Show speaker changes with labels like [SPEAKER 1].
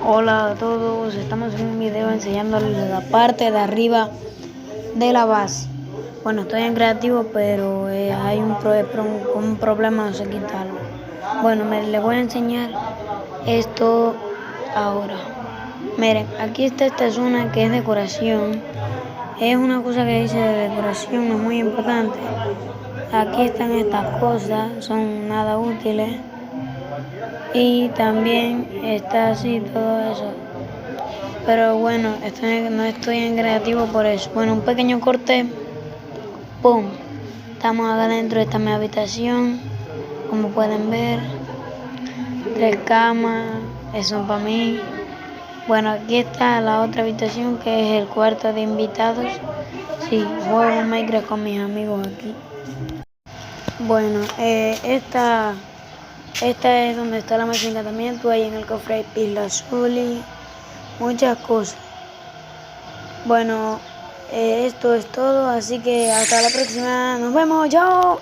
[SPEAKER 1] Hola a todos, estamos en un video enseñándoles la parte de arriba de la base. Bueno, estoy en creativo, pero hay un problema, no sé quitarlo. Bueno, les voy a enseñar esto ahora. Miren, aquí está esta zona que es decoración. Es una cosa que dice de decoración, es muy importante. Aquí están estas cosas, son nada útiles. Y también está así todo eso. Pero bueno, no estoy en creativo por eso. Bueno, un pequeño corte. ¡Pum! Estamos acá dentro, esta es mi habitación. Como pueden ver, 3 camas, eso para mí. Bueno, aquí está la otra habitación que es el cuarto de invitados. Sí, juego Minecraft con mis amigos aquí. Bueno, esta es donde está la máquina de encantamiento. Ahí en el cofre hay pila azul y muchas cosas. Bueno, esto es todo, así que hasta la próxima. Nos vemos, chao.